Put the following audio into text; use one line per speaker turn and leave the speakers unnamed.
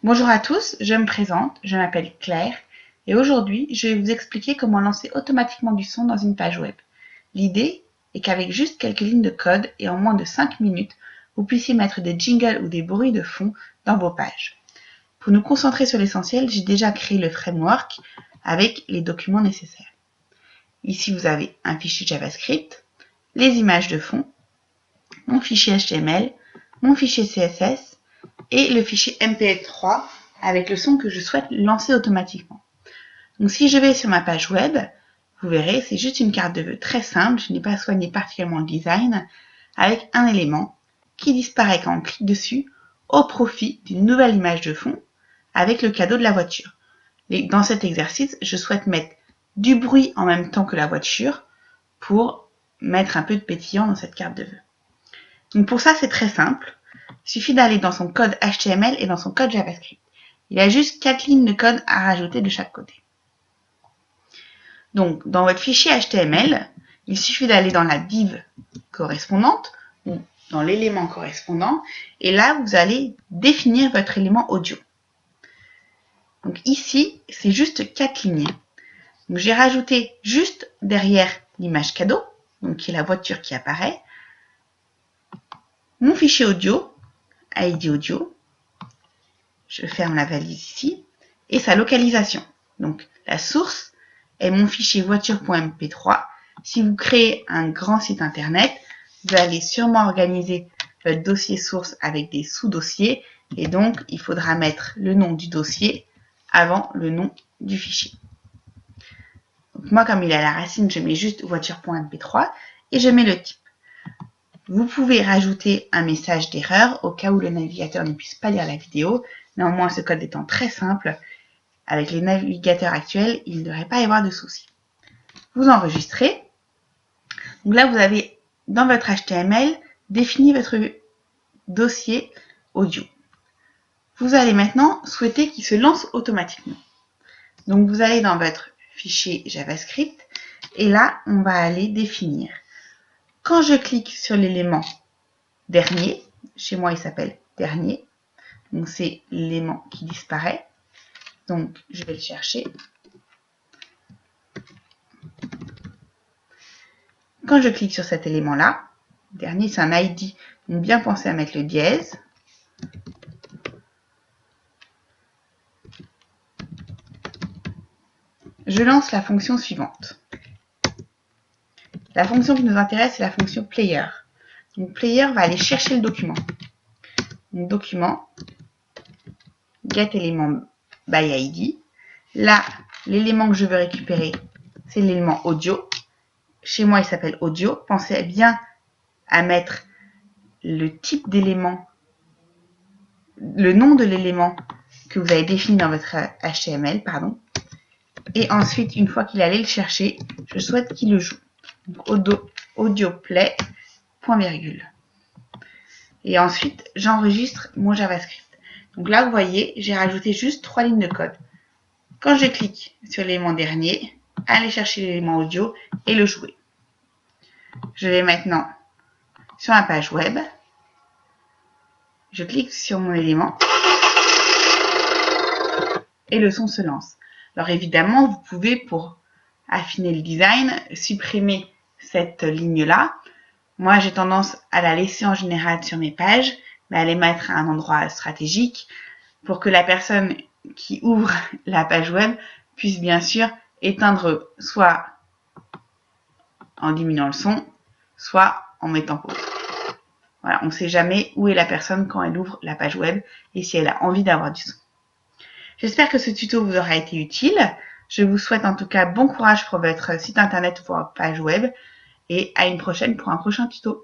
Bonjour à tous, je me présente, je m'appelle Claire et aujourd'hui je vais vous expliquer comment lancer automatiquement du son dans une page web. L'idée est qu'avec juste quelques lignes de code et en moins de 5 minutes, vous puissiez mettre des jingles ou des bruits de fond dans vos pages. Pour nous concentrer sur l'essentiel, j'ai déjà créé le framework avec les documents nécessaires. Ici vous avez un fichier JavaScript, les images de fond, mon fichier HTML, mon fichier CSS et le fichier MP3 avec le son que je souhaite lancer automatiquement. Donc si je vais sur ma page web, vous verrez, c'est juste une carte de vœux très simple, je n'ai pas soigné particulièrement le design, avec un élément qui disparaît quand on clique dessus au profit d'une nouvelle image de fond avec le cadeau de la voiture. Et dans cet exercice, je souhaite mettre du bruit en même temps que la voiture pour mettre un peu de pétillant dans cette carte de vœux. Donc pour ça, c'est très simple. Il suffit d'aller dans son code HTML et dans son code JavaScript. Il y a juste 4 lignes de code à rajouter de chaque côté. Donc, dans votre fichier HTML, il suffit d'aller dans la div correspondante ou dans l'élément correspondant et là, vous allez définir votre élément audio. Donc ici, c'est juste 4 lignes. Donc j'ai rajouté juste derrière l'image cadeau, donc qui est la voiture qui apparaît, mon fichier audio, ID audio, je ferme la valise ici, et sa localisation. Donc la source est mon fichier voiture.mp3. Si vous créez un grand site internet, vous allez sûrement organiser votre dossier source avec des sous-dossiers, et donc il faudra mettre le nom du dossier avant le nom du fichier. Donc moi, comme il est à la racine, je mets juste voiture.mp3 et je mets le type. Vous pouvez rajouter un message d'erreur au cas où le navigateur ne puisse pas lire la vidéo. Néanmoins, ce code étant très simple, avec les navigateurs actuels, il ne devrait pas y avoir de soucis. Vous enregistrez. Donc là, vous avez dans votre HTML défini votre dossier audio. Vous allez maintenant souhaiter qu'il se lance automatiquement. Donc vous allez dans votre fichier JavaScript et là, on va aller définir. Quand je clique sur l'élément dernier, chez moi il s'appelle dernier, donc c'est l'élément qui disparaît, donc je vais le chercher. Quand je clique sur cet élément-là, dernier c'est un ID, donc bien penser à mettre le dièse. Je lance la fonction suivante. La fonction qui nous intéresse, c'est la fonction player. Donc player va aller chercher le document. Donc document, get élément by ID. Là, l'élément que je veux récupérer, c'est l'élément audio. Chez moi, il s'appelle audio. Pensez bien à mettre le type d'élément, le nom de l'élément que vous avez défini dans votre HTML, pardon. Et ensuite, une fois qu'il allait le chercher, je souhaite qu'il le joue. Donc audio play, point virgule. Et ensuite, j'enregistre mon JavaScript. Donc là, vous voyez, j'ai rajouté juste 3 lignes de code. Quand je clique sur l'élément dernier, aller chercher l'élément audio et le jouer. Je vais maintenant sur la page web. Je clique sur mon élément et le son se lance. Alors évidemment, vous pouvez, pour affiner le design, supprimer cette ligne-là. Moi, j'ai tendance à la laisser en général sur mes pages, mais à les mettre à un endroit stratégique pour que la personne qui ouvre la page web puisse bien sûr éteindre soit en diminuant le son, soit en mettant pause. Voilà, on ne sait jamais où est la personne quand elle ouvre la page web et si elle a envie d'avoir du son. J'espère que ce tuto vous aura été utile. Je vous souhaite en tout cas bon courage pour votre site internet ou pour votre page web et à une prochaine pour un prochain tuto.